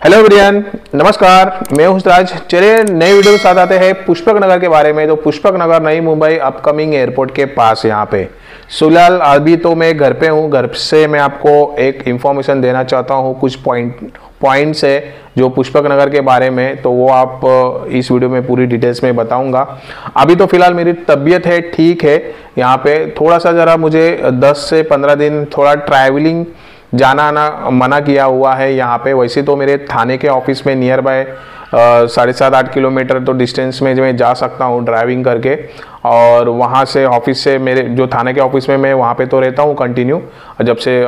Hello everyone, नमस्कार। मैं हूं राज। चलिए नए वीडियो के साथ आते हैं पुष्पक नगर के बारे में। तो पुष्पक नगर नई मुंबई अपकमिंग एयरपोर्ट के पास यहाँ पे फिलहाल अभी तो मैं घर पे हूँ। घर से मैं आपको एक इंफॉर्मेशन देना चाहता हूँ, कुछ पॉइंट्स है जो पुष्पक नगर के बारे में, तो वो आप इस वीडियो में पूरी डिटेल्स में बताऊंगा। अभी तो फिलहाल मेरी तबीयत है ठीक है। यहाँ पे थोड़ा सा ज़रा मुझे 10 से 15 दिन थोड़ा ट्रैवलिंग जाना आना मना किया हुआ है यहाँ पे। वैसे तो मेरे थाने के ऑफिस में नियर बाय 7.5-8 किलोमीटर तो डिस्टेंस में मैं जा सकता हूँ ड्राइविंग करके, और वहाँ से ऑफिस से मेरे जो थाने के ऑफिस में मैं वहाँ पे तो रहता हूँ कंटिन्यू, जब से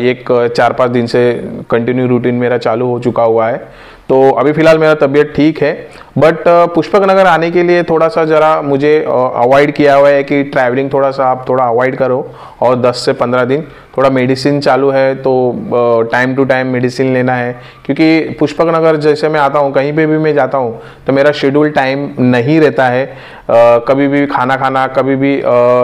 एक 4-5 दिन से कंटिन्यू रूटीन मेरा चालू हो चुका हुआ है। तो अभी फ़िलहाल मेरा तबीयत ठीक है, बट पुष्पक नगर आने के लिए थोड़ा सा ज़रा मुझे अवॉइड किया हुआ है कि ट्रैवलिंग थोड़ा सा आप थोड़ा अवॉइड करो, और 10 से 15 दिन थोड़ा मेडिसिन चालू है तो टाइम टू टाइम मेडिसिन लेना है। क्योंकि पुष्पक नगर जैसे मैं आता हूँ, कहीं पे भी मैं जाता हूँ तो मेरा शेड्यूल टाइम नहीं रहता है। कभी भी खाना खाना, कभी भी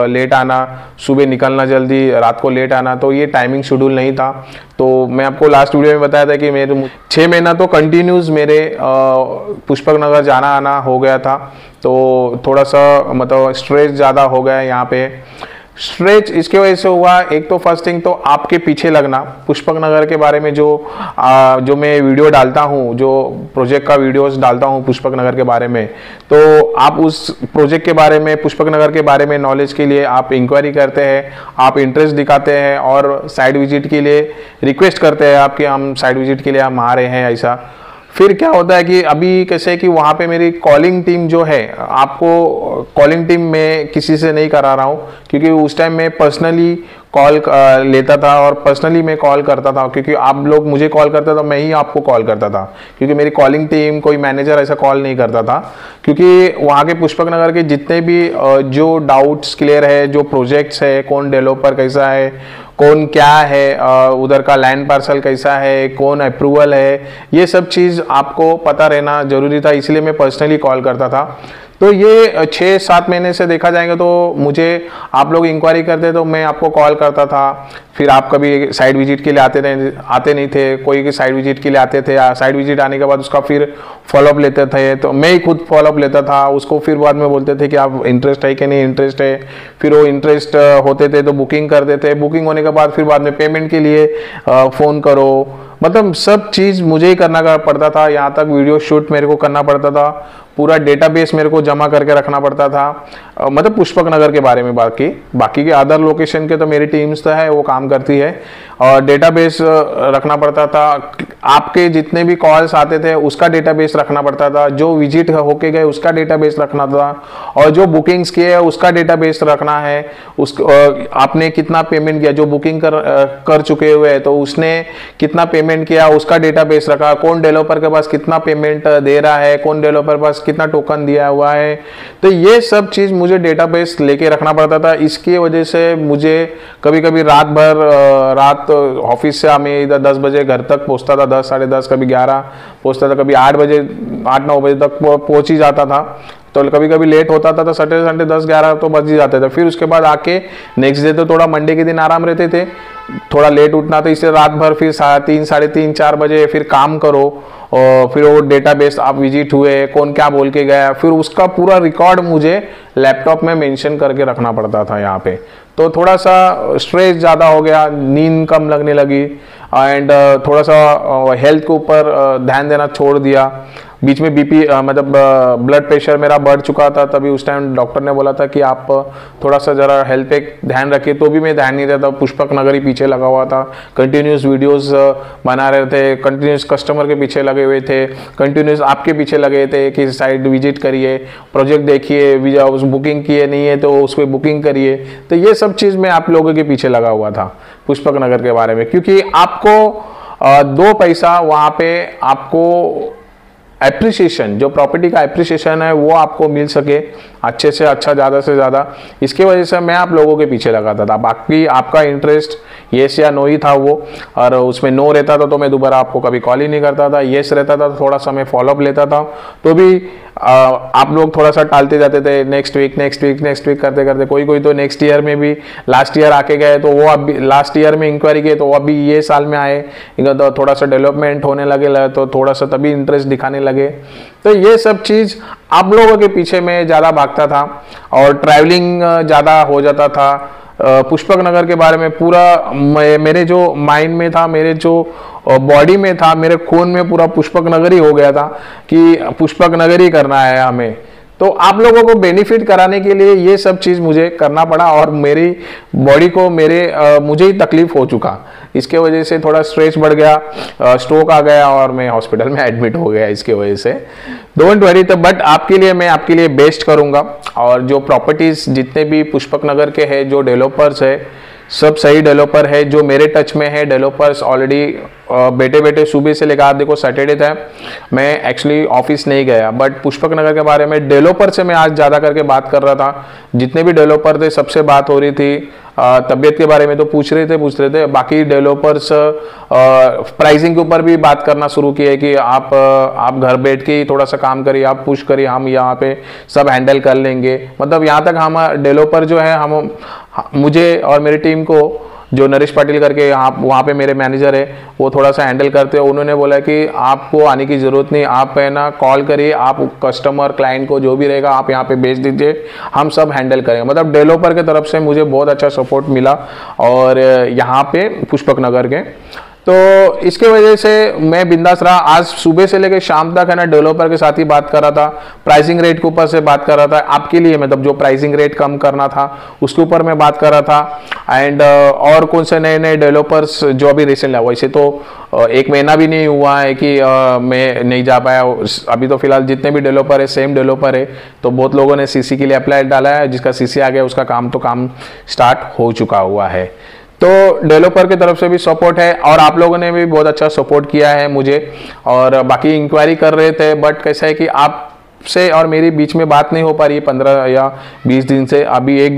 लेट आना, सुबह निकलना जल्दी, रात को लेट आना, तो ये टाइमिंग शेड्यूल नहीं था। तो मैं आपको लास्ट वीडियो में बताया था कि मेरे 6 महीना तो कंटिन्यूस मेरे पुष्पक नगर जाना आना हो गया था। तो थोड़ा सा मतलब स्ट्रेस ज़्यादा हो गया यहाँ पे। स्ट्रेच इसके वजह से हुआ, एक तो फर्स्ट थिंग तो आपके पीछे लगना। पुष्पक नगर के बारे में जो मैं वीडियो डालता हूँ, जो प्रोजेक्ट का वीडियोस डालता हूँ पुष्पक नगर के बारे में, तो आप उस प्रोजेक्ट के बारे में, पुष्पक नगर के बारे में नॉलेज के लिए आप इंक्वायरी करते हैं, आप इंटरेस्ट दिखाते हैं और साइड विजिट के लिए रिक्वेस्ट करते हैं आपके, हम साइड विजिट के लिए हम आ रहे हैं ऐसा। फिर क्या होता है कि अभी कैसे कि वहाँ पे मेरी कॉलिंग टीम जो है, आपको कॉलिंग टीम में किसी से नहीं करा रहा हूँ, क्योंकि उस टाइम मैं पर्सनली कॉल लेता था और पर्सनली मैं कॉल करता था। क्योंकि आप लोग मुझे कॉल करते तो मैं ही आपको कॉल करता था, क्योंकि मेरी कॉलिंग टीम कोई मैनेजर ऐसा कॉल नहीं करता था। क्योंकि वहाँ के पुष्पक नगर के जितने भी जो डाउट्स क्लियर है, जो प्रोजेक्ट्स है, कौन डेवलपर कैसा है, कौन क्या है, उधर का लैंड पार्सल कैसा है, कौन अप्रूवल है, ये सब चीज़ आपको पता रहना जरूरी था, इसलिए मैं पर्सनली कॉल करता था। तो ये 6-7 महीने से देखा जाएगा तो मुझे आप लोग इंक्वायरी करते तो मैं आपको कॉल करता था। फिर आप कभी साइड विजिट के लिए आते नहीं थे, कोई की साइड विजिट के लिए आते थे। साइड विजिट आने के बाद उसका फिर फॉलोअप लेते थे, तो मैं ही खुद फॉलोअप लेता था उसको। फिर बाद में बोलते थे कि आप इंटरेस्ट है कि नहीं इंटरेस्ट है। फिर वो इंटरेस्ट होते थे तो बुकिंग कर देते। बुकिंग होने के बाद फिर बाद में पेमेंट के लिए फ़ोन करो, मतलब सब चीज़ मुझे ही करना पड़ता था। यहाँ तक वीडियो शूट मेरे को करना पड़ता था, पूरा डेटाबेस मेरे को जमा करके रखना पड़ता था। मतलब पुष्पक नगर के बारे में, बाकी के अदर लोकेशन के तो मेरी टीम्स तो है वो काम करती है, और डेटाबेस रखना पड़ता था। आपके जितने भी कॉल्स आते थे उसका डेटाबेस रखना पड़ता था, जो विजिट होके गए उसका डेटाबेस रखना था, और जो बुकिंग्स किए उसका डेटाबेस रखना है। आपने कितना पेमेंट किया, जो बुकिंग कर चुके हुए हैं तो उसने कितना पेमेंट किया उसका डेटाबेस रखा। कौन डेवलपर के पास कितना पेमेंट दे रहा है, कौन डेवलपर के पास कितना टोकन दिया हुआ है, तो ये सब चीज़ मुझे डेटाबेस लेके रखना पड़ता था। इसकी वजह से मुझे कभी कभी रात ऑफिस से मैं इधर 10 बजे घर तक पहुंचता था, 10 साढ़े 10, कभी 11 पहुंचता था, कभी 8-9 बजे तक पहुंच ही जाता था। तो कभी कभी लेट होता था तो सैटरडे संडे 10-11 तो बज ही जाते थे। फिर उसके बाद आके नेक्स्ट डे तो थोड़ा मंडे के दिन आराम रहते थे, थोड़ा लेट उठना, तो इससे रात भर फिर 3, साढ़े 3, 4 बजे फिर काम करो, और फिर वो डेटाबेस आप विजिट हुए, कौन क्या बोल के गया, फिर उसका पूरा रिकॉर्ड मुझे लैपटॉप में मेंशन करके रखना पड़ता था यहाँ पे। तो थोड़ा सा स्ट्रेस ज़्यादा हो गया, नींद कम लगने लगी, एंड थोड़ा सा हेल्थ के ऊपर ध्यान देना छोड़ दिया। बीच में बीपी मतलब ब्लड प्रेशर मेरा बढ़ चुका था, तभी उस टाइम डॉक्टर ने बोला था कि आप थोड़ा सा ज़रा हेल्थ पे ध्यान रखिए, तो भी मैं ध्यान नहीं देता। पुष्पक नगर ही पीछे लगा हुआ था, कंटिन्यूस वीडियोस बना रहे थे, कंटिन्यूस कस्टमर के पीछे लगे हुए थे, कंटिन्यूस आपके पीछे लगे थे कि साइट विजिट करिए, प्रोजेक्ट देखिए, उस बुकिंग किए नहीं है तो उस पर बुकिंग करिए। तो ये सब चीज़ मैं आप लोगों के पीछे लगा हुआ था पुष्पक नगर के बारे में, क्योंकि आपको 2 पैसा वहाँ पे आपको एप्रिसिएशन, जो प्रॉपर्टी का एप्रिसिएशन है वो आपको मिल सके अच्छे से अच्छा, ज़्यादा से ज़्यादा। इसके वजह से मैं आप लोगों के पीछे लगाता था। बाकी आपका इंटरेस्ट येस या नो ही था वो, और उसमें नो रहता था तो मैं दोबारा आपको कभी कॉल ही नहीं करता था। येस रहता था तो थोड़ा सा मैं फॉलोअप लेता था, तो भी आप लोग थोड़ा सा टालते जाते थे, नेक्स्ट वीक करते करते कोई कोई तो नेक्स्ट ईयर में भी लास्ट ईयर आके गए, तो वो अभी लास्ट ईयर में इंक्वायरी किए तो अभी ये साल में आए, तो थोड़ा सा डेवलपमेंट होने लगे तो थोड़ा सा तभी इंटरेस्ट दिखाने लगे। तो ये सब चीज़ आप लोगों के पीछे में ज़्यादा भागता था और ट्रैवलिंग ज़्यादा हो जाता था। पुष्पक नगर के बारे में पूरा मेरे जो माइंड में था, मेरे जो बॉडी में था, मेरे खून में पूरा पुष्पक नगर ही हो गया था कि पुष्पक नगर ही करना है हमें। तो आप लोगों को बेनिफिट कराने के लिए ये सब चीज़ मुझे करना पड़ा और मेरी बॉडी को मुझे ही तकलीफ हो चुका, इसके वजह से थोड़ा स्ट्रेस बढ़ गया, स्ट्रोक आ गया और मैं हॉस्पिटल में एडमिट हो गया इसके वजह से। डोंट वरी, तो बट मैं आपके लिए बेस्ट करूँगा। और जो प्रॉपर्टीज़ जितने भी पुष्पक नगर के हैं, जो डेवलपर्स है, सब सही डेवलपर है जो मेरे टच में है। डेवलपर्स ऑलरेडी बैठे सुबह से लेकर, आप देखो सैटरडे था, मैं एक्चुअली ऑफिस नहीं गया, बट पुष्पक नगर के बारे में डेवलपर से मैं आज ज़्यादा करके बात कर रहा था। जितने भी डेवलपर थे सबसे बात हो रही थी, तबीयत के बारे में तो पूछ रहे थे। बाकी डेवलपर्स प्राइसिंग के ऊपर भी बात करना शुरू किए कि आप घर बैठ के ही थोड़ा सा काम करिए, आप पुश करिए, हम यहाँ पे सब हैंडल कर लेंगे। मतलब यहाँ तक हम डेवलपर जो है, हम मुझे और मेरी टीम को, जो नरेश पाटिल करके वहाँ पे मेरे मैनेजर है, वो थोड़ा सा हैंडल करते हैं। उन्होंने बोला कि आपको आने की ज़रूरत नहीं, आप है ना कॉल करिए, आप कस्टमर क्लाइंट को जो भी रहेगा आप यहाँ पे भेज दीजिए, हम सब हैंडल करेंगे। मतलब डेवलपर के तरफ से मुझे बहुत अच्छा सपोर्ट मिला और यहाँ पे पुष्पक नगर के, तो इसके वजह से मैं बिंदास रहा। आज सुबह से लेकर शाम तक है ना डेवलपर के साथ ही बात कर रहा था, प्राइसिंग रेट के ऊपर से बात कर रहा था आपके लिए, मतलब जो प्राइसिंग रेट कम करना था उसके ऊपर मैं बात कर रहा था। एंड और कौन से नए नए डेवलपर्स जो अभी रिसेंटली, वैसे तो 1 महीना भी नहीं हुआ है कि मैं नहीं जा पाया। अभी तो फिलहाल जितने भी डेवलपर है सेम डेवलपर है, तो बहुत लोगों ने सीसी के लिए अप्लाई डाला है, जिसका सीसी आ गया उसका काम स्टार्ट हो चुका हुआ है। तो डेवलपर की तरफ से भी सपोर्ट है और आप लोगों ने भी बहुत अच्छा सपोर्ट किया है मुझे। और बाकी इंक्वायरी कर रहे थे, बट कैसा है कि आपसे और मेरी बीच में बात नहीं हो पा रही 15 या 20 दिन से। अभी एक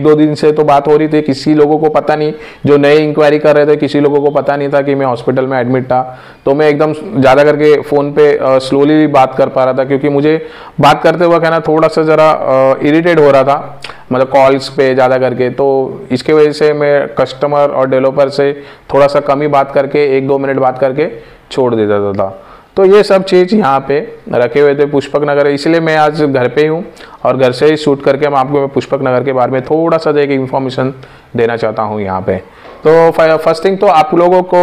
दो दिन से तो बात हो रही थी, किसी लोगों को पता नहीं, जो नए इंक्वायरी कर रहे थे किसी लोगों को पता नहीं था कि मैं हॉस्पिटल में एडमिट था। तो मैं एकदम ज़्यादा करके फ़ोन पे स्लोली बात कर पा रहा था, क्योंकि मुझे बात करते वक्त है ना थोड़ा सा ज़रा इरिटेट हो रहा था, मतलब कॉल्स पे ज़्यादा करके। तो इसके वजह से मैं कस्टमर और डेवलपर से थोड़ा सा कम ही बात करके 1-2 मिनट बात करके छोड़ देता था। तो ये सब चीज़ यहाँ पे रखे हुए थे पुष्पक नगर, इसलिए मैं आज घर पे ही हूँ और घर से ही शूट करके मैं आपको पुष्पक नगर के बारे में थोड़ा सा एक इन्फॉर्मेशन देना चाहता हूँ यहाँ पे। तो फर्स्ट थिंग तो आप लोगों को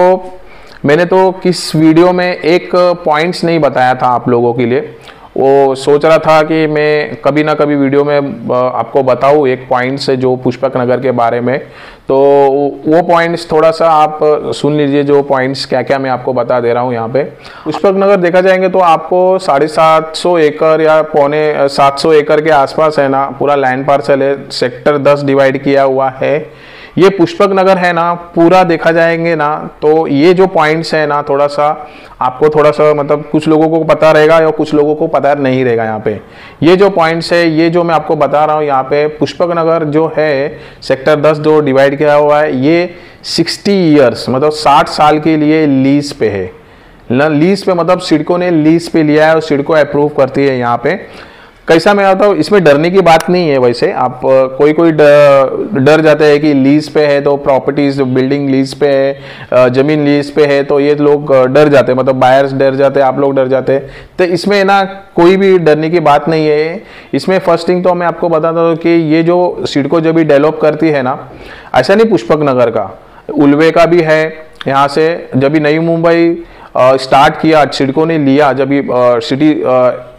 मैंने तो किस वीडियो में एक पॉइंट्स नहीं बताया था आप लोगों के लिए, वो सोच रहा था कि मैं कभी ना कभी वीडियो में आपको बताऊँ एक पॉइंट से जो पुष्पक नगर के बारे में। तो वो पॉइंट्स थोड़ा सा आप सुन लीजिए, जो पॉइंट्स क्या क्या मैं आपको बता दे रहा हूँ यहाँ पे। पुष्पक नगर देखा जाएंगे तो आपको 750 एकड़ या 750 एकड़ के आसपास है ना पूरा लैंड पार्सल है, सेक्टर 10 डिवाइड किया हुआ है। ये पुष्पक नगर है ना, पूरा देखा जाएंगे ना तो ये जो पॉइंट्स है ना थोड़ा सा आपको थोड़ा सा मतलब कुछ लोगों को पता रहेगा या कुछ लोगों को पता नहीं रहेगा। यहाँ पे ये जो पॉइंट्स है, ये जो मैं आपको बता रहा हूँ, यहाँ पे पुष्पक नगर जो है सेक्टर 10 जो डिवाइड किया हुआ है, ये 60 ईयर्स मतलब 60 साल के लिए लीज पे है। लीज पे मतलब सिडको ने लीज पे लिया है और सिडको अप्रूव करती है। यहाँ पे कैसा मैं आता हूँ, इसमें डरने की बात नहीं है। वैसे आप कोई डर जाते हैं कि लीज पे है तो प्रॉपर्टीज बिल्डिंग लीज पे है, जमीन लीज पे है, तो ये लोग डर जाते हैं, मतलब बायर्स डर जाते हैं, आप लोग डर जाते हैं। तो इसमें ना कोई भी डरने की बात नहीं है। इसमें फर्स्ट थिंग तो मैं आपको बताता हूँ कि ये जो सिडको जब भी डेवलप करती है ना, ऐसा नहीं पुष्पक नगर का, उल्वे का भी है। यहाँ से जब भी नई मुंबई स्टार्ट किया, सिडको ने लिया, जब भी सिटी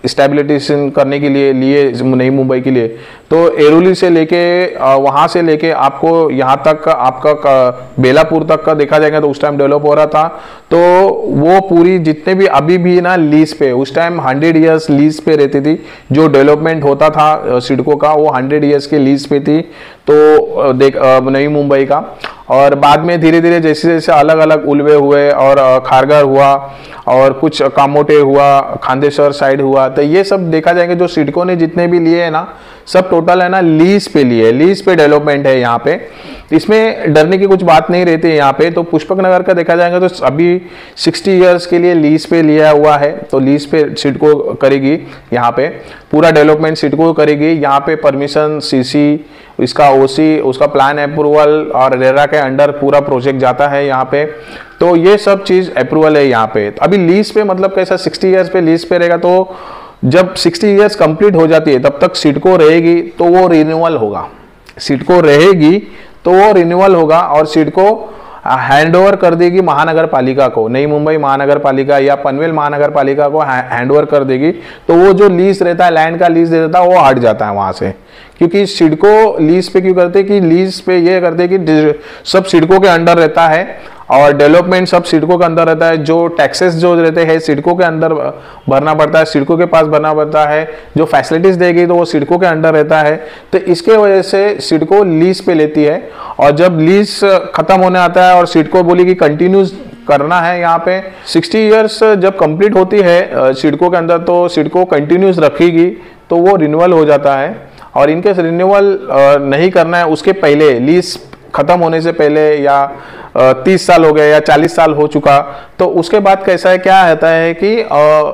स्टेबिलिटेशन करने के लिए नई मुंबई के लिए, तो एरोली से लेके वहाँ से लेके आपको यहाँ तक आपका बेलापुर तक का देखा जाएगा तो उस टाइम डेवलप हो रहा था। तो वो पूरी जितने भी अभी भी ना लीज पे, उस टाइम 100 ईयर्स लीज पे रहती थी। जो डेवलपमेंट होता था सिडको का वो 100 ईयर्स के लीज पे थी। तो देख नई मुंबई का। और बाद में धीरे धीरे जैसे जैसे अलग अलग उल्वे हुए और खारघर हुआ और कुछ कामोटे हुआ, खांदेश्वर साइड हुआ, तो ये सब देखा जाएगा जो सिडको ने जितने भी लिए हैं ना, सब टोटल है ना लीज पे लिए, लीज पे डेवलपमेंट है यहाँ पे। इसमें डरने की कुछ बात नहीं रहती है यहाँ पे। तो पुष्पक नगर का देखा जाएगा तो अभी 60 इयर्स के लिए लीज पे लिया हुआ है, तो लीज पे सिडको करेगी यहाँ पे, पूरा डेवलपमेंट सिडको करेगी यहाँ पे। परमिशन, सीसी, इसका ओसी, उसका प्लान अप्रूवल और रेरा के अंडर पूरा प्रोजेक्ट जाता है यहाँ पे। तो ये सब चीज अप्रूवल है यहाँ पे। तो अभी लीज पे मतलब कैसा 60 इयर्स पे लीज पे रहेगा, तो जब 60 इयर्स कंप्लीट हो जाती है तब तक सिडको रहेगी, तो वो रिन्यूअल होगा। सिडको रहेगी तो वो रिन्यूअल होगा और सिडको हैंड ओवर कर देगी महानगर पालिका को, नई मुंबई महानगर पालिका या पनवेल महानगर पालिका को हैंड ओवर कर देगी। तो वो जो लीज रहता है, लैंड का लीज रहता है, वो हट जाता है वहां से। क्योंकि सिडको लीज पे क्यों करते हैं कि लीज पे ये करते हैं कि सब सिडको के अंडर रहता है और डेवलपमेंट सब सिडको के अंदर रहता है। जो टैक्सेस जो रहते हैं सिडको के अंदर भरना पड़ता है, सिडको के पास भरना पड़ता है। जो फैसिलिटीज देगी तो वो सिडको के अंडर रहता है। तो इसके वजह से सिडको लीज पे लेती है और जब लीज खत्म होने आता है और सिडको बोली कि कंटिन्यूज करना है यहाँ पे 60 इयर्स जब कंप्लीट होती है सिडको के अंदर, तो सिडको कंटिन्यूज रखेगी, तो वो रिन्यूअल हो जाता है। और इनके रिन्यूअल नहीं करना है उसके पहले, लीज खत्म होने से पहले, या 30 साल हो गए या 40 साल हो चुका, तो उसके बाद कैसा है, क्या रहता है कि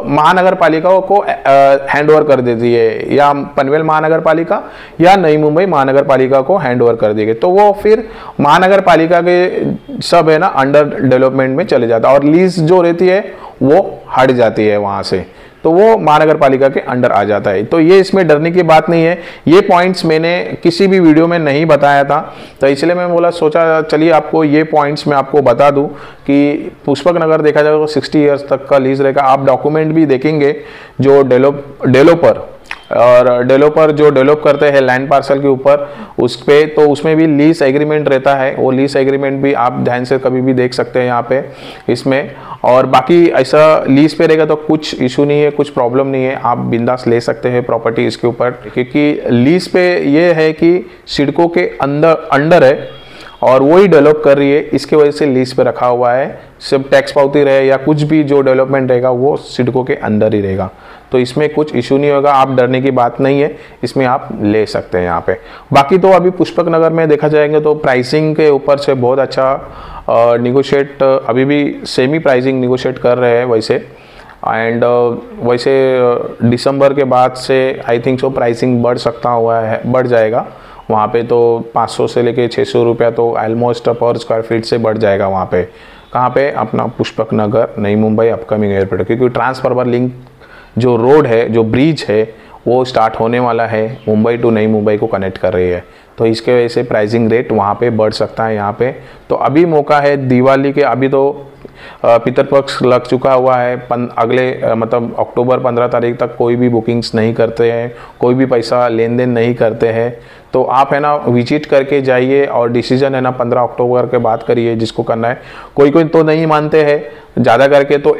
महानगर पालिका को हैंड ओवर कर देती है, या पनवेल महानगर पालिका या नई मुंबई महानगर पालिका को हैंड ओवर कर देगी। तो वो फिर महानगर पालिका के सब है ना अंडर डेवलपमेंट में चले जाता है और लीज जो रहती है वो हट जाती है वहां से, तो वो महानगर पालिका के अंडर आ जाता है। तो ये इसमें डरने की बात नहीं है। ये पॉइंट्स मैंने किसी भी वीडियो में नहीं बताया था, तो इसलिए मैं बोला सोचा चलिए आपको ये पॉइंट्स मैं आपको बता दूं कि पुष्पक नगर देखा जाए तो 60 इयर्स तक का लीज रहेगा। आप डॉक्यूमेंट भी देखेंगे जो डेवलपर जो डेवलप करते हैं लैंड पार्सल के ऊपर, उस पे तो उसमें भी लीज एग्रीमेंट रहता है। वो लीज एग्रीमेंट भी आप ध्यान से कभी भी देख सकते हैं यहाँ पे इसमें। और बाकी ऐसा लीज पे रहेगा तो कुछ इशू नहीं है, कुछ प्रॉब्लम नहीं है, आप बिंदास ले सकते हैं प्रॉपर्टी इसके ऊपर। क्योंकि लीज पे ये है कि सिडको के अंडर है और वो ही डेवलप कर रही है, इसके वजह से लीज पे रखा हुआ है। सब टैक्स पावती रहे या कुछ भी जो डेवलपमेंट रहेगा वो सिडको के अंदर ही रहेगा, तो इसमें कुछ इशू नहीं होगा। आप डरने की बात नहीं है, इसमें आप ले सकते हैं यहाँ पे। बाकी तो अभी पुष्पक नगर में देखा जाएंगे तो प्राइसिंग के ऊपर से बहुत अच्छा निगोशिएट, अभी भी सेमी प्राइसिंग निगोशिएट कर रहे हैं वैसे। एंड वैसे दिसंबर के बाद से आई थिंक सो प्राइसिंग बढ़ सकता हुआ है, बढ़ जाएगा वहाँ पे। तो 500 से लेके 600 रुपया तो ऑलमोस्ट पर स्क्वायर फीट से बढ़ जाएगा वहाँ पे। कहाँ पे? अपना पुष्पक नगर नई मुंबई अपकमिंग एयरपोर्ट, क्योंकि ट्रांसफार्मर लिंक जो रोड है, जो ब्रिज है, वो स्टार्ट होने वाला है, मुंबई टू नई मुंबई को कनेक्ट कर रही है। तो इसके वजह से प्राइसिंग रेट वहाँ पे बढ़ सकता है यहाँ पे। तो अभी मौका है दिवाली के, अभी तो पितरपक्ष लग चुका हुआ है। अगले मतलब अक्टूबर 15 तारीख तक कोई भी बुकिंग्स नहीं करते हैं, कोई भी पैसा लेन देन नहीं करते हैं। तो आप है ना विजिट करके जाइए और डिसीजन है ना 15 अक्टूबर के बाद करिए जिसको करना है। कोई कोई तो नहीं मानते हैं, ज़्यादा करके तो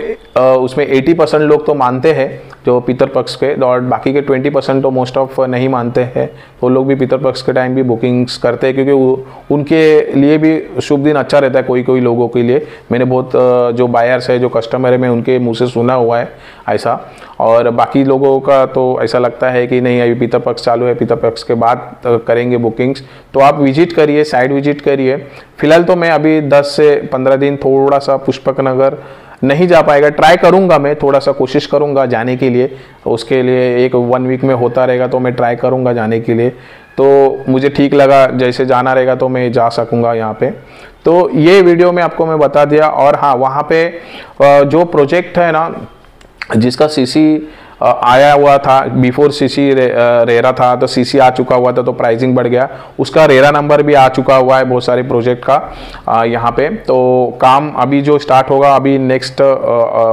उसमें 80% लोग तो मानते हैं जो पितरपक्ष के, और बाकी के 20% तो मोस्ट ऑफ नहीं मानते हैं। तो लोग भी पितरपक्ष के टाइम भी बुकिंग्स करते हैं, क्योंकि उनके लिए भी शुभ दिन अच्छा रहता है कोई कोई लोगों के लिए। मैंने बहुत जो बायर्स है, जो कस्टमर है, मैं उनके मुँह से सुना हुआ है ऐसा। और बाकी लोगों का तो ऐसा लगता है कि नहीं अभी पितरपक्ष चालू है, पितरपक्ष के बाद करेंगे बुकिंग्स। तो आप विजिट करिए, साइट विजिट करिए। फिलहाल तो मैं अभी 10 से 15 दिन थोड़ा सा पुष्पक नगर नहीं जा पाएगा, ट्राई करूंगा, मैं थोड़ा सा कोशिश करूंगा जाने के लिए। उसके लिए 1 वीक में होता रहेगा तो मैं ट्राई करूंगा जाने के लिए। तो मुझे ठीक लगा जैसे जाना रहेगा तो मैं जा सकूंगा यहाँ पे। तो ये वीडियो में आपको मैं बता दिया। और हाँ, वहाँ पे जो प्रोजेक्ट है ना जिसका सीसी आया हुआ था, बिफोर सीसी रेरा था, तो सीसी आ चुका हुआ था तो प्राइसिंग बढ़ गया। उसका रेरा नंबर भी आ चुका हुआ है बहुत सारे प्रोजेक्ट का यहाँ पे। तो काम अभी जो स्टार्ट होगा अभी नेक्स्ट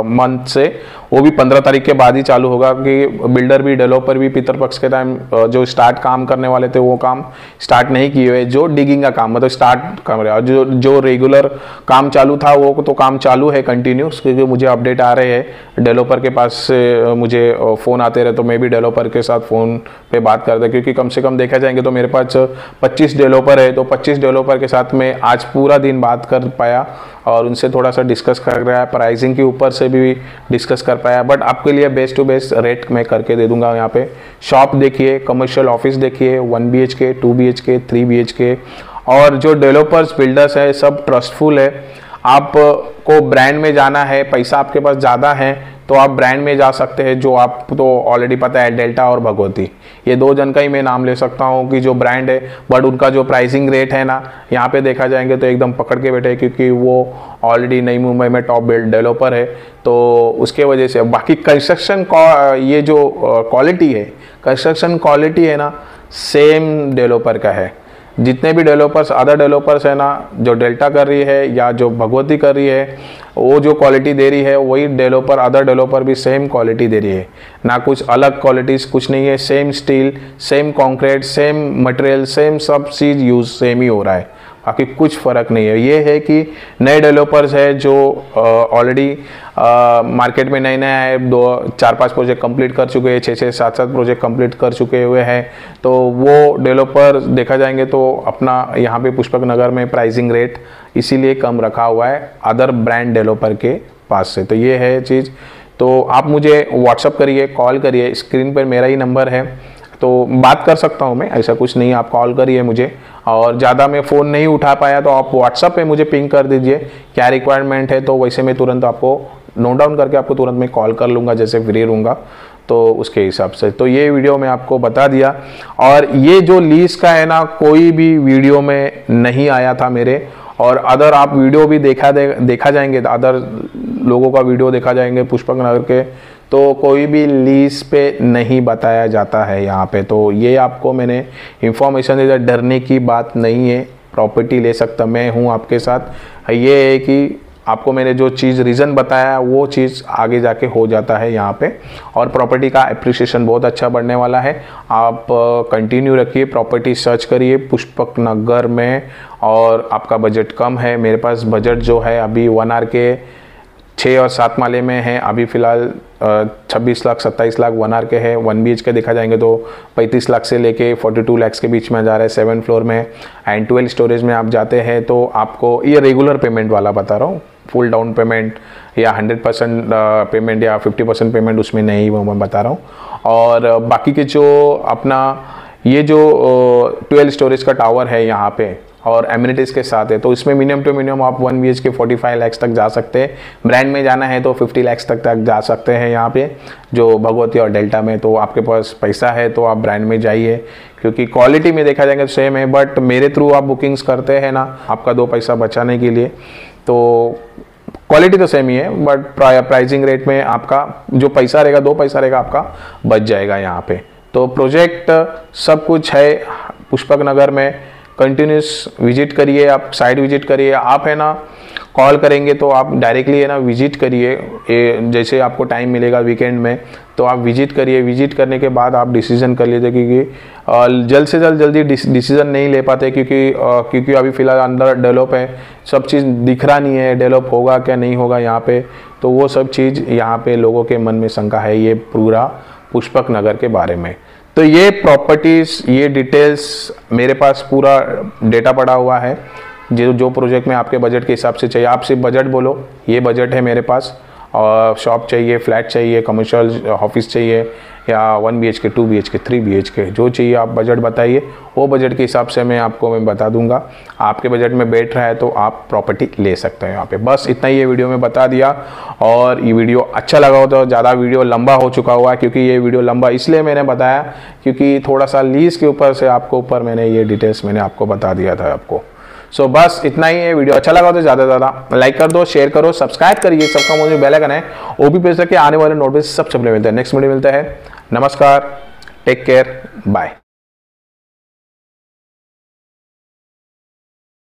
मंथ से, वो भी 15 तारीख के बाद ही चालू होगा कि बिल्डर भी डेवलपर भी पितरपक्ष के टाइम जो स्टार्ट काम करने वाले थे वो काम स्टार्ट नहीं किए हुए, जो डिगिंग का काम मतलब स्टार्ट कर रहे और जो रेगुलर काम चालू था वो तो काम चालू है कंटिन्यूस, क्योंकि मुझे अपडेट आ रहे हैं डेवलपर के पास से, मुझे फ़ोन आते रहे तो मैं भी डेवलपर के साथ फ़ोन पे बात करता, क्योंकि कम से कम देखा जाएंगे तो मेरे पास 25 डेवलपर है, तो 25 डेवलपर के साथ मैं आज पूरा दिन बात कर पाया और उनसे थोड़ा सा डिस्कस कर रहा है, प्राइसिंग के ऊपर से भी डिस्कस कर पाया। बट आपके लिए बेस्ट टू बेस्ट रेट मैं करके दे दूंगा। यहाँ पे शॉप देखिए, कमर्शियल ऑफिस देखिए, 1 BHK 2 BHK 3 BHK, और जो डेवलपर्स बिल्डर्स है सब ट्रस्टफुल है। आपको ब्रांड में जाना है, पैसा आपके पास ज़्यादा है तो आप ब्रांड में जा सकते हैं, जो आप तो ऑलरेडी पता है डेल्टा और भगवती, ये 2 जन का ही मैं नाम ले सकता हूँ कि जो ब्रांड है, बट उनका जो प्राइसिंग रेट है ना यहाँ पे देखा जाएंगे तो एकदम पकड़ के बैठे, क्योंकि वो ऑलरेडी नई मुंबई में टॉप डेवलपर है, तो उसके वजह से। बाकी कंस्ट्रक्शन ये जो क्वालिटी है, कंस्ट्रक्शन क्वालिटी है ना सेम डेवलपर का है। जितने भी डेवलपर्स अदर डेवलपर्स है ना, जो डेल्टा कर रही है या जो भगवती कर रही है, वो जो क्वालिटी दे रही है वही डेवलपर अदर डेवलपर भी सेम क्वालिटी दे रही है, ना कुछ अलग क्वालिटीज़ कुछ नहीं है। Same steel, same concrete, same material, same सब चीज़ यूज़ सेम ही हो रहा है, बाकी कुछ फ़र्क नहीं है। ये है कि नए डेवलपर्स है जो ऑलरेडी मार्केट में नए नए आए, 4-5 प्रोजेक्ट कंप्लीट कर चुके हैं, 6-6 7-7 प्रोजेक्ट कंप्लीट कर चुके हुए हैं, तो वो डेवलपर देखा जाएंगे तो अपना यहाँ पे पुष्पक नगर में प्राइसिंग रेट इसीलिए कम रखा हुआ है अदर ब्रांड डेवलपर के पास से। तो ये है चीज़। तो आप मुझे व्हाट्सअप करिए, कॉल करिए, स्क्रीन पर मेरा ही नंबर है, तो बात कर सकता हूँ मैं, ऐसा कुछ नहीं। आप कॉल करिए मुझे, और ज़्यादा मैं फ़ोन नहीं उठा पाया तो आप व्हाट्सअप पे मुझे पिंग कर दीजिए क्या रिक्वायरमेंट है, तो वैसे मैं तुरंत आपको नोट डाउन करके आपको तुरंत मैं कॉल कर लूँगा जैसे फ्री रहूँगा, तो उसके हिसाब से। तो ये वीडियो मैं आपको बता दिया। और ये जो लीज का है ना, कोई भी वीडियो में नहीं आया था मेरे, और अदर आप वीडियो भी देखा जाएंगे, अदर लोगों का वीडियो देखा जाएंगे पुष्पक नगर के, तो कोई भी लीज पे नहीं बताया जाता है यहाँ पे। तो ये आपको मैंने इंफॉर्मेशन दे दिया, डरने की बात नहीं है, प्रॉपर्टी ले सकता मैं हूँ आपके साथ। ये है कि आपको मैंने जो चीज़ रीज़न बताया वो चीज़ आगे जाके हो जाता है यहाँ पे, और प्रॉपर्टी का एप्रिसिएशन बहुत अच्छा बढ़ने वाला है। आप कंटिन्यू रखिए, प्रॉपर्टी सर्च करिए पुष्पक नगर में, और आपका बजट कम है। मेरे पास बजट जो है अभी 1 आर के 6 और 7 माले में है, अभी फ़िलहाल 26 लाख 27 लाख 1 आर के है। 1 BHK देखा जाएंगे तो 35 लाख से लेके 42 लाख के बीच में जा रहा है 7 फ्लोर में। एंड 12 स्टोरेज में आप जाते हैं तो आपको ये रेगुलर पेमेंट वाला बता रहा हूँ, फुल डाउन पेमेंट या 100% पेमेंट या 50% पेमेंट उसमें नहीं, वो मैं बता रहा हूँ। और बाकी के जो अपना ये जो 12 स्टोरेज का टावर है यहाँ पे और एमिनिटीज़ के साथ है, तो इसमें मिनिमम टू मिनिमम आप 1 BHK 45 लाख तक जा सकते हैं। ब्रांड में जाना है तो 50 लाख तक जा सकते हैं यहाँ पे, जो भगवती और डेल्टा में। तो आपके पास पैसा है तो आप ब्रांड में जाइए, क्योंकि क्वालिटी में देखा जाएगा तो सेम है, बट मेरे थ्रू आप बुकिंग्स करते हैं ना आपका 2 पैसा बचाने के लिए, तो क्वालिटी तो सेम ही है, बट प्राइसिंग रेट में आपका जो पैसा रहेगा 2 पैसा रहेगा आपका बच जाएगा यहाँ पे। तो प्रोजेक्ट सब कुछ है पुष्पक नगर में, कंटिन्यूस विजिट करिए, आप साइट विजिट करिए। आप है ना कॉल करेंगे तो आप डायरेक्टली है ना विजिट करिए, जैसे आपको टाइम मिलेगा वीकेंड में तो आप विजिट करिए। विजिट करने के बाद आप डिसीजन कर लीजिए, क्योंकि जल्द से जल्दी डिसीजन नहीं ले पाते, क्योंकि अभी फ़िलहाल अंदर डेवलप है, सब चीज़ दिख रहा नहीं है, डेवलप होगा क्या नहीं होगा यहाँ पे, तो वो सब चीज़ यहाँ पे लोगों के मन में शंका है ये पूरा पुष्पक नगर के बारे में। तो ये प्रॉपर्टीज़, ये डिटेल्स मेरे पास पूरा डेटा पड़ा हुआ है, जो प्रोजेक्ट में आपके बजट के हिसाब से चाहिए। आप सिर्फ बजट बोलो, ये बजट है मेरे पास, और शॉप चाहिए, फ्लैट चाहिए, कमर्शियल ऑफिस चाहिए, या 1 BHK 2 BHK 3 BHK, जो चाहिए आप बजट बताइए, वो बजट के हिसाब से मैं बता दूंगा। आपके बजट में बैठ रहा है तो आप प्रॉपर्टी ले सकते हैं यहाँ पे। बस इतना ही ये वीडियो में बता दिया, और ये वीडियो अच्छा लगा हो तो, ज़्यादा वीडियो लंबा हो चुका हुआ है, क्योंकि ये वीडियो लंबा इसलिए मैंने बताया क्योंकि थोड़ा सा लीज के ऊपर से आपको ऊपर मैंने ये डिटेल्स मैंने आपको बता दिया था आपको। सो बस इतना ही है। वीडियो अच्छा लगा तो ज़्यादा से ज़्यादा लाइक कर दो, शेयर करो, सब्सक्राइब करिए, सबका मुझे बेल आइकन है वो भी प्रेस करके आने वाले नोटिफिकेशन सबसे पहले मिलता है। नेक्स्ट वीडियो मिलता है। नमस्कार, टेक केयर, बाय।